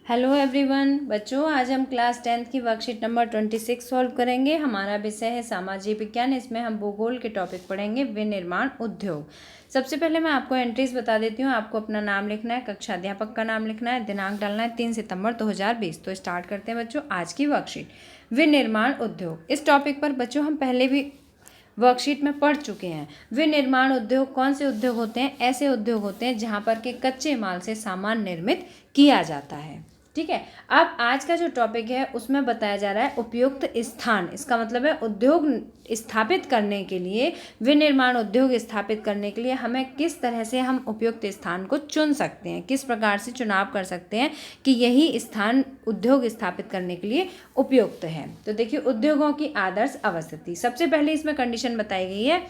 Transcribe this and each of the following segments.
Hello everyone बच्चों, आज हम क्लास 10th की वर्कशीट नंबर 26 सॉल्व करेंगे। हमारा विषय है सामाजिक विज्ञान। इसमें हम भूगोल के टॉपिक पढ़ेंगे, विनिर्माण उद्योग। सबसे पहले मैं आपको एंट्रीज बता देती हूँ। आपको अपना नाम लिखना है, कक्षा अध्यापक का नाम लिखना है, दिनांक डालना है 3 सितंबर 2020। तो स्टार्ट करते हैं बच्चों आज की वर्कशीट, विनिर्माण उद्योग। इस टॉपिक पर बच्चों हम पहले भी वर्कशीट में पढ़ चुके हैं। विनिर्माण उद्योग कौन से उद्योग होते हैं? ऐसे उद्योग होते हैं जहां पर के कच्चे माल से सामान निर्मित किया जाता है। ठीक है। अब आज का जो टॉपिक है उसमें बताया जा रहा है उपयुक्त स्थान। इसका मतलब है उद्योग स्थापित करने के लिए, विनिर्माण उद्योग स्थापित करने के लिए हमें किस तरह से हम उपयुक्त स्थान को चुन सकते हैं, किस प्रकार से चुनाव कर सकते हैं कि यही स्थान उद्योग स्थापित करने के लिए उपयुक्त है। तो देखिए, उद्योगों की आदर्श अवस्थिति। सबसे पहले इसमें कंडीशन बताई गई है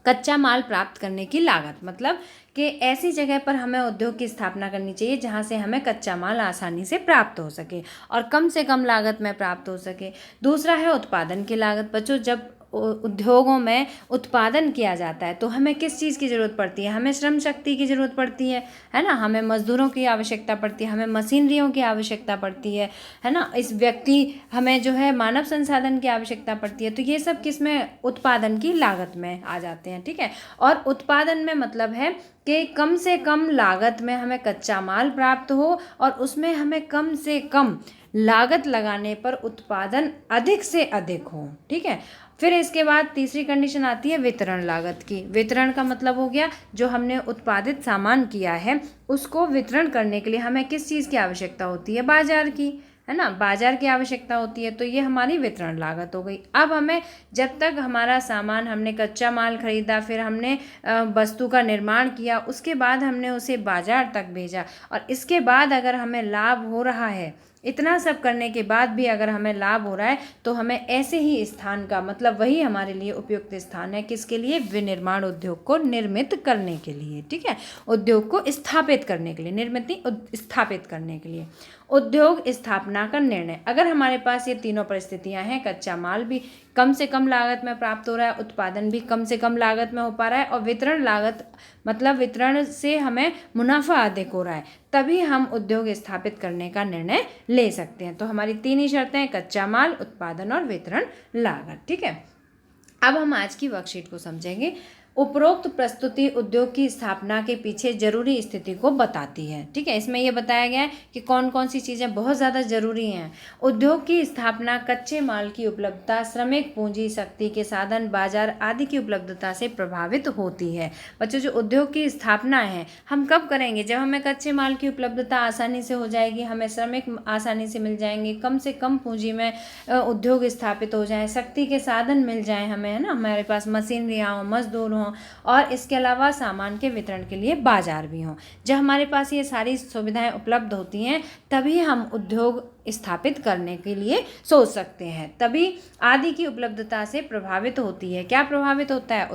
कच्चा माल प्राप्त करने की लागत, मतलब कि ऐसी जगह पर हमें उद्योग की स्थापना करनी चाहिए जहां से हमें कच्चा माल आसानी से प्राप्त हो सके और कम से कम लागत में प्राप्त हो सके। दूसरा है उत्पादन की लागत। बच्चों, जब उद्योगों में उत्पादन किया जाता है तो हमें किस चीज़ की ज़रूरत पड़ती है? हमें श्रम शक्ति की ज़रूरत पड़ती है ना। हमें मजदूरों की आवश्यकता पड़ती है, हमें मशीनरियों की आवश्यकता पड़ती है ना। इस व्यक्ति हमें जो है मानव संसाधन की आवश्यकता पड़ती है। तो ये सब किस में? उत्पादन की लागत में आ जाते हैं। ठीक है। और उत्पादन में मतलब है कि कम से कम लागत में हमें कच्चा माल प्राप्त हो और उसमें हमें कम से कम लागत लगाने पर उत्पादन अधिक से अधिक हो। ठीक है। फिर इसके बाद तीसरी कंडीशन आती है वितरण लागत की। वितरण का मतलब हो गया जो हमने उत्पादित सामान किया है उसको वितरण करने के लिए हमें किस चीज़ की आवश्यकता होती है? बाजार की, है ना। बाजार की आवश्यकता होती है। तो ये हमारी वितरण लागत हो गई। अब हमें जब तक हमारा सामान, हमने कच्चा माल खरीदा, फिर हमने वस्तु का निर्माण किया, उसके बाद हमने उसे बाजार तक भेजा और इसके बाद अगर हमें लाभ हो रहा है, इतना सब करने के बाद भी अगर हमें लाभ हो रहा है तो हमें ऐसे ही स्थान का, मतलब वही हमारे लिए उपयुक्त स्थान है। किसके लिए? विनिर्माण उद्योग को निर्मित करने के लिए। ठीक है। उद्योग को स्थापित करने के लिए, निर्मित नहीं, स्थापित करने के लिए। उद्योग स्थापना का निर्णय। अगर हमारे पास ये तीनों परिस्थितियां हैं, कच्चा माल भी कम से कम लागत में प्राप्त हो रहा है, उत्पादन भी कम से कम लागत में हो पा रहा है और वितरण लागत, मतलब वितरण से हमें मुनाफा अधिक हो रहा है, तभी हम उद्योग स्थापित करने का निर्णय ले सकते हैं। तो हमारी तीन ही शर्तें हैं, कच्चा माल, उत्पादन और वितरण लागत। ठीक है। अब हम आज की वर्कशीट को समझेंगे। उपरोक्त प्रस्तुति उद्योग की स्थापना के पीछे जरूरी स्थिति को बताती है। ठीक है। इसमें यह बताया गया है कि कौन कौन सी चीज़ें बहुत ज़्यादा जरूरी हैं। उद्योग की स्थापना कच्चे माल की उपलब्धता, श्रमिक पूंजी, शक्ति के साधन, बाजार आदि की उपलब्धता से प्रभावित होती है। बच्चों, जो उद्योग की स्थापना है हम कब करेंगे? जब हमें कच्चे माल की उपलब्धता आसानी से हो जाएगी, हमें श्रमिक आसानी से मिल जाएंगे, कम से कम पूंजी में उद्योग स्थापित हो जाए, शक्ति के साधन मिल जाए हमें, है ना, हमारे पास मशीनरियाँ हों, मजदूर हों और इसके अलावा सामान के वितरण के लिए बाजार भी हों। जब हमारे पास ये सारी सुविधाएं उपलब्ध होती हैं तभी हम उद्योग स्थापित करने के लिए सोच सकते हैं। तभी आदि की उपलब्धता से प्रभावित होती है। क्या प्रभावित होता है?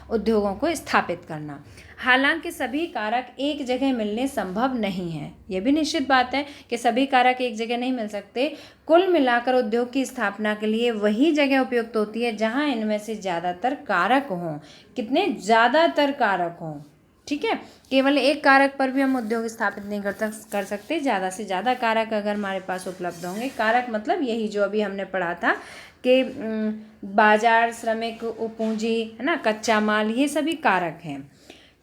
उद्योगों को स्थापित करना। हालांकि सभी कारक एक जगह मिलने संभव नहीं है। यह भी निश्चित बात है कि सभी कारक एक जगह नहीं मिल सकते। कुल मिलाकर उद्योग की स्थापना के लिए वही जगह उपयुक्त होती है जहां इनमें से ज़्यादातर कारक हों। कितने? ज़्यादातर कारक हों। ठीक है। केवल एक कारक पर भी हम उद्योग स्थापित नहीं कर सकते। ज़्यादा से ज़्यादा कारक अगर हमारे पास उपलब्ध होंगे, कारक मतलब यही जो अभी हमने पढ़ा था कि बाजार, श्रमिक पूंजी, है ना, कच्चा माल, ये सभी कारक हैं।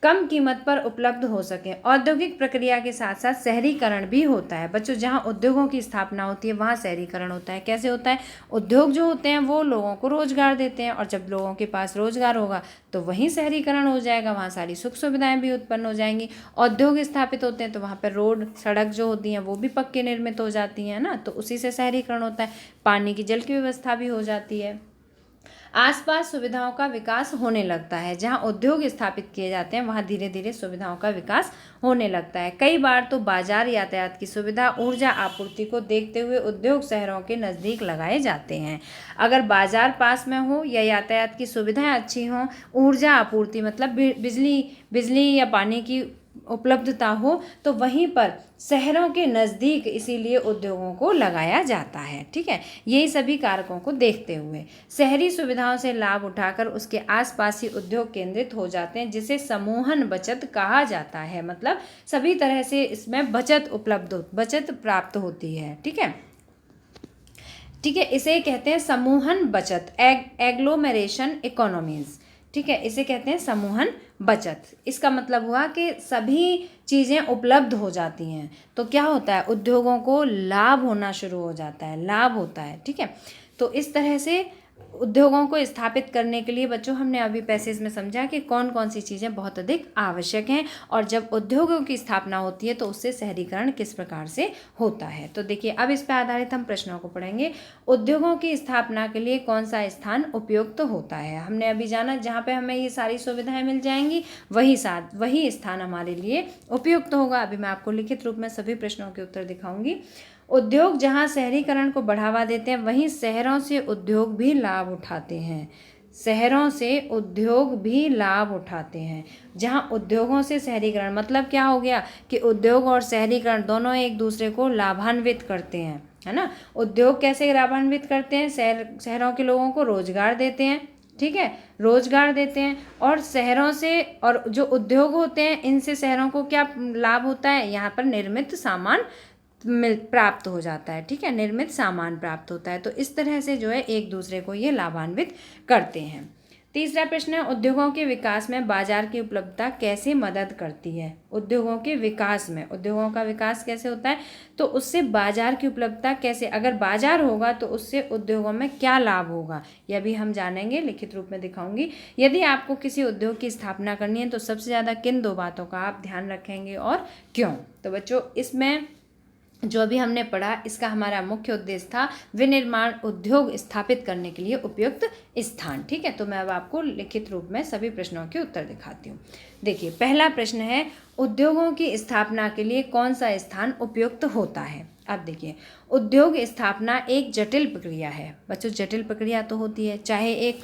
कम कीमत पर उपलब्ध हो सके। औद्योगिक प्रक्रिया के साथ साथ शहरीकरण भी होता है। बच्चों, जहाँ उद्योगों की स्थापना होती है वहाँ शहरीकरण होता है। कैसे होता है? उद्योग जो होते हैं वो लोगों को रोजगार देते हैं और जब लोगों के पास रोजगार होगा तो वहीं शहरीकरण हो जाएगा, वहाँ सारी सुख सुविधाएं भी उत्पन्न हो जाएंगी। उद्योग स्थापित होते हैं तो वहाँ पर रोड, सड़क जो होती हैं वो भी पक्के निर्मित हो जाती हैं ना, तो उसी से शहरीकरण होता है। पानी की, जल की व्यवस्था भी हो जाती है। आसपास सुविधाओं का विकास होने लगता है। जहां उद्योग स्थापित किए जाते हैं वहां धीरे धीरे सुविधाओं का विकास होने लगता है। कई बार तो बाजार, यातायात की सुविधा, ऊर्जा आपूर्ति को देखते हुए उद्योग शहरों के नज़दीक लगाए जाते हैं। अगर बाजार पास में हो या यातायात की सुविधाएं अच्छी हों, ऊर्जा आपूर्ति मतलब बिजली या पानी की उपलब्धता हो तो वहीं पर शहरों के नज़दीक इसीलिए उद्योगों को लगाया जाता है। ठीक है, यही सभी कारकों को देखते हुए शहरी सुविधाओं से लाभ उठाकर उसके आसपास ही उद्योग केंद्रित हो जाते हैं, जिसे समूहन बचत कहा जाता है। मतलब सभी तरह से इसमें बचत प्राप्त होती है। ठीक है, ठीक है, इसे कहते हैं समूहन बचत, एग्लोमेरेशन इकोनॉमीज। ठीक है, इसे कहते हैं समूहन बचत। इसका मतलब हुआ कि सभी चीज़ें उपलब्ध हो जाती हैं तो क्या होता है, उद्योगों को लाभ होना शुरू हो जाता है, लाभ होता है। ठीक है, तो इस तरह से उद्योगों को स्थापित करने के लिए बच्चों हमने अभी पैसेज में समझा कि कौन कौन सी चीज़ें बहुत अधिक आवश्यक हैं, और जब उद्योगों की स्थापना होती है तो उससे शहरीकरण किस प्रकार से होता है। तो देखिए, अब इस पर आधारित हम प्रश्नों को पढ़ेंगे। उद्योगों की स्थापना के लिए कौन सा स्थान उपयुक्त होता है। हमने अभी जाना जहाँ पे हमें ये सारी सुविधाएं मिल जाएंगी वही स्थान हमारे लिए उपयुक्त होगा। अभी मैं आपको लिखित रूप में सभी प्रश्नों के उत्तर दिखाऊंगी। उद्योग जहाँ शहरीकरण को बढ़ावा देते हैं वहीं शहरों से उद्योग भी लाभ उठाते हैं। शहरों से उद्योग भी लाभ उठाते हैं। जहाँ उद्योगों से शहरीकरण मतलब क्या हो गया कि उद्योग और शहरीकरण दोनों एक दूसरे को लाभान्वित करते हैं, है ना। उद्योग कैसे लाभान्वित करते हैं, शहरों के लोगों को रोजगार देते हैं। ठीक है, रोजगार देते हैं, और शहरों से और जो उद्योग होते हैं इनसे शहरों को क्या लाभ होता है, यहाँ पर निर्मित सामान प्राप्त हो जाता है। ठीक है, निर्मित सामान प्राप्त होता है। तो इस तरह से जो है एक दूसरे को ये लाभान्वित करते हैं। तीसरा प्रश्न है, उद्योगों के विकास में बाजार की उपलब्धता कैसे मदद करती है। उद्योगों के विकास में, उद्योगों का विकास कैसे होता है, तो उससे बाजार की उपलब्धता कैसे, अगर बाजार होगा तो उससे उद्योगों में क्या लाभ होगा, यह भी हम जानेंगे, लिखित रूप में दिखाऊंगी। यदि आपको किसी उद्योग की स्थापना करनी है तो सबसे ज़्यादा किन दो बातों का आप ध्यान रखेंगे और क्यों। तो बच्चों, इसमें जो अभी हमने पढ़ा इसका हमारा मुख्य उद्देश्य था विनिर्माण उद्योग स्थापित करने के लिए उपयुक्त स्थान। ठीक है, तो मैं अब आपको लिखित रूप में सभी प्रश्नों के उत्तर दिखाती हूँ। देखिए, पहला प्रश्न है, उद्योगों की स्थापना के लिए कौन सा स्थान उपयुक्त होता है। अब देखिए, उद्योग स्थापना एक जटिल प्रक्रिया है। बच्चों, जटिल प्रक्रिया तो होती है, चाहे एक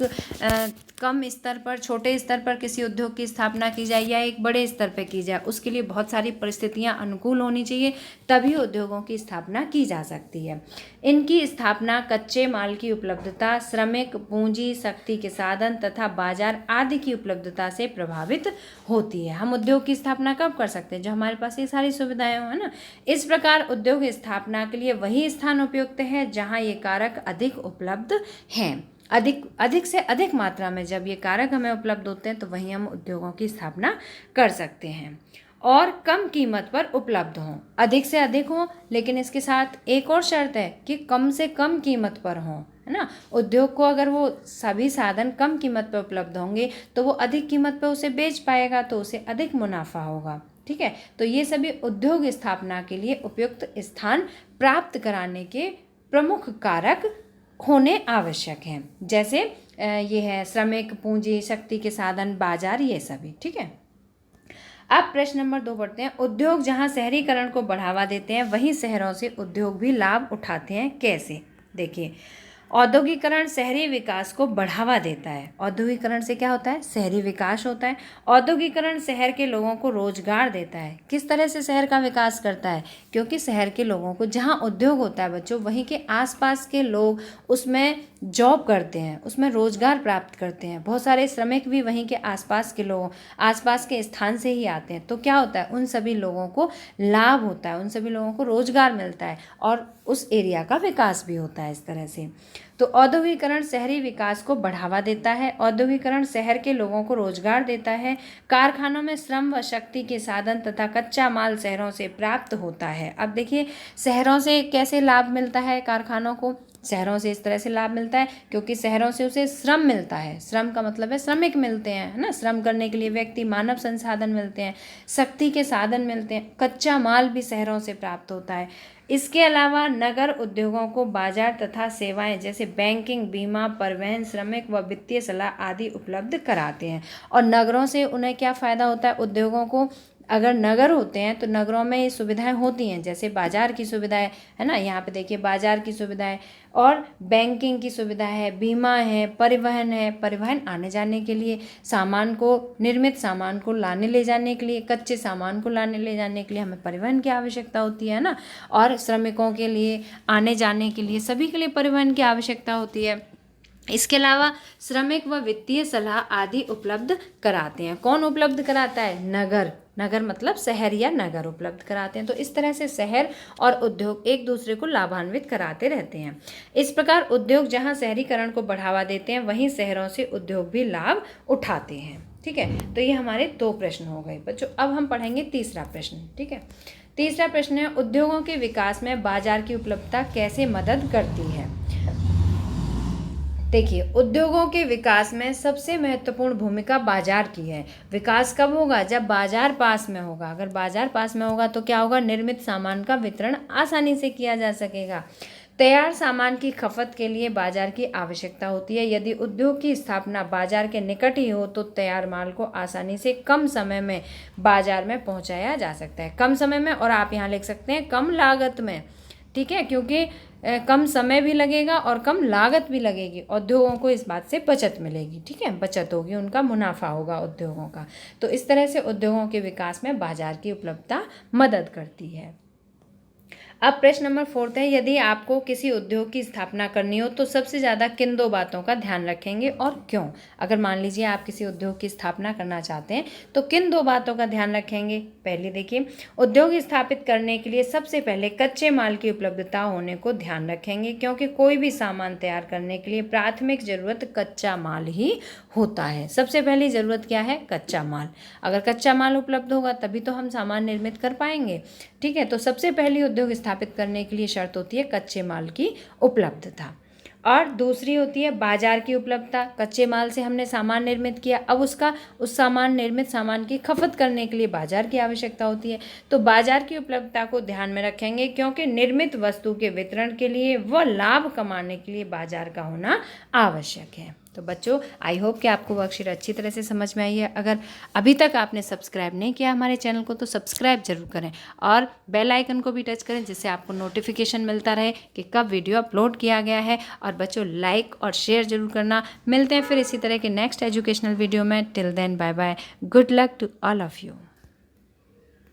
कम स्तर पर, छोटे स्तर पर किसी उद्योग की स्थापना की जाए या एक बड़े स्तर पर की जाए, उसके लिए बहुत सारी परिस्थितियां अनुकूल होनी चाहिए, तभी उद्योगों की स्थापना की जा सकती है। इनकी स्थापना कच्चे माल की उपलब्धता, श्रमिक, पूंजी, शक्ति के साधन तथा बाजार आदि की उपलब्धता से प्रभावित होती है। हम उद्योग की स्थापना कब कर सकते हैं, जो हमारे पास ये सारी सुविधाएं हो, है ना। इस प्रकार उद्योग स्थापना के लिए वही स्थान उपयुक्त है जहां ये कारक अधिक उपलब्ध हैं। अधिक से अधिक मात्रा में जब ये कारक हमें उपलब्ध होते हैं तो वहीं हम उद्योगों की स्थापना कर सकते हैं, और कम कीमत पर उपलब्ध हों। अधिक से अधिक हों, लेकिन इसके साथ एक और शर्त है कि कम से कम कीमत पर हों, है ना। उद्योग को अगर वो सभी साधन कम कीमत पर उपलब्ध होंगे तो वो अधिक कीमत पर उसे बेच पाएगा, तो उसे अधिक मुनाफा होगा। ठीक है, तो ये सभी उद्योग स्थापना के लिए उपयुक्त स्थान प्राप्त कराने के प्रमुख कारक होने आवश्यक हैं। जैसे ये है श्रमिक, पूंजी, शक्ति के साधन, बाजार, ये सभी। ठीक है, अब प्रश्न नंबर 2 पढ़ते हैं। उद्योग जहां शहरीकरण को बढ़ावा देते हैं वहीं शहरों से उद्योग भी लाभ उठाते हैं, कैसे। देखिए, औद्योगिकरण शहरी विकास को बढ़ावा देता है। औद्योगिकरण से क्या होता है, शहरी विकास होता है। औद्योगिकरण शहर के लोगों को रोजगार देता है। किस तरह से शहर का विकास करता है, क्योंकि शहर के लोगों को, जहाँ उद्योग होता है बच्चों, वहीं के आसपास के लोग उसमें जॉब करते हैं, उसमें रोजगार प्राप्त करते हैं। बहुत सारे श्रमिक भी वहीं के आसपास के लोगों, आसपास के स्थान से ही आते हैं। तो क्या होता है, उन सभी लोगों को लाभ होता है, उन सभी लोगों को रोजगार मिलता है और उस एरिया का विकास भी होता है इस तरह से। तो औद्योगिकरण शहरी विकास को बढ़ावा देता है। औद्योगिकरण शहर के लोगों को रोजगार देता है। कारखानों में श्रम व शक्ति के साधन तथा कच्चा माल शहरों से प्राप्त होता है। अब देखिए, शहरों से कैसे लाभ मिलता है कारखानों को, शहरों से इस तरह से लाभ मिलता है क्योंकि शहरों से उसे श्रम मिलता है। श्रम का मतलब है श्रमिक मिलते हैं, है ना। श्रम करने के लिए व्यक्ति, मानव संसाधन मिलते हैं, शक्ति के साधन मिलते हैं, कच्चा माल भी शहरों से प्राप्त होता है। इसके अलावा नगर उद्योगों को बाजार तथा सेवाएं जैसे बैंकिंग, बीमा, परिवहन, श्रमिक व वित्तीय सलाह आदि उपलब्ध कराते हैं। और नगरों से उन्हें क्या फ़ायदा होता है, उद्योगों को अगर नगर होते हैं तो नगरों में ये सुविधाएं होती हैं, जैसे बाजार की सुविधाएं है ना, यहाँ पे देखिए बाजार की सुविधाएं और बैंकिंग की सुविधा है, बीमा है, परिवहन आने जाने के लिए, सामान को निर्मित सामान को लाने ले जाने के लिए, कच्चे सामान को लाने ले जाने के लिए हमें परिवहन की आवश्यकता होती है ना, और श्रमिकों के लिए आने जाने के लिए सभी के लिए परिवहन की आवश्यकता होती है। इसके अलावा श्रमिक व वित्तीय सलाह आदि उपलब्ध कराते हैं। कौन उपलब्ध कराता है? नगर। नगर मतलब शहर या नगर उपलब्ध कराते हैं। तो इस तरह से शहर और उद्योग एक दूसरे को लाभान्वित कराते रहते हैं। इस प्रकार उद्योग जहां शहरीकरण को बढ़ावा देते हैं वहीं शहरों से उद्योग भी लाभ उठाते हैं। ठीक है, तो ये हमारे 2 प्रश्न हो गए बच्चों। अब हम पढ़ेंगे तीसरा प्रश्न। ठीक है, तीसरा प्रश्न है उद्योगों के विकास में बाजार की उपलब्धता कैसे मदद करती है। देखिए, उद्योगों के विकास में सबसे महत्वपूर्ण भूमिका बाजार की है। विकास कब होगा? जब बाजार पास में होगा। अगर बाजार पास में होगा तो क्या होगा? निर्मित सामान का वितरण आसानी से किया जा सकेगा। तैयार सामान की खपत के लिए बाजार की आवश्यकता होती है। यदि उद्योग की स्थापना बाजार के निकट ही हो तो तैयार माल को आसानी से कम समय में बाजार में पहुंचाया जा सकता है। कम समय में, और आप यहाँ लिख सकते हैं कम लागत में। ठीक है, क्योंकि कम समय भी लगेगा और कम लागत भी लगेगी। उद्योगों को इस बात से बचत मिलेगी। ठीक है, बचत होगी, उनका मुनाफा होगा उद्योगों का। तो इस तरह से उद्योगों के विकास में बाजार की उपलब्धता मदद करती है। अब प्रश्न नंबर 4 है, यदि आपको किसी उद्योग की स्थापना करनी हो तो सबसे ज़्यादा किन 2 बातों का ध्यान रखेंगे और क्यों? अगर मान लीजिए आप किसी उद्योग की स्थापना करना चाहते हैं तो किन 2 बातों का ध्यान रखेंगे? पहले देखिए, उद्योग स्थापित करने के लिए सबसे पहले कच्चे माल की उपलब्धता होने को ध्यान रखेंगे, क्योंकि कोई भी सामान तैयार करने के लिए प्राथमिक जरूरत कच्चा माल ही होता है। सबसे पहली ज़रूरत क्या है? कच्चा माल। अगर कच्चा माल उपलब्ध होगा तभी तो हम सामान निर्मित कर पाएंगे। ठीक है, तो सबसे पहली उद्योग स्थापित करने के लिए शर्त होती है कच्चे माल की उपलब्धता। और दूसरी होती है बाजार की उपलब्धता। कच्चे माल से हमने सामान निर्मित किया, अब उस निर्मित सामान की खपत करने के लिए बाजार की आवश्यकता होती है। तो बाजार की उपलब्धता को ध्यान में रखेंगे, क्योंकि निर्मित वस्तु के वितरण के लिए व लाभ कमाने के लिए बाजार का होना आवश्यक है। तो बच्चों, आई होप कि आपको वर्कशीट अच्छी तरह से समझ में आई है। अगर अभी तक आपने सब्सक्राइब नहीं किया हमारे चैनल को तो सब्सक्राइब जरूर करें और बेल आइकन को भी टच करें, जिससे आपको नोटिफिकेशन मिलता रहे कि कब वीडियो अपलोड किया गया है। और बच्चों, लाइक और शेयर जरूर करना। मिलते हैं फिर इसी तरह के नेक्स्ट एजुकेशनल वीडियो में। Till then, bye bye, good luck to all of you.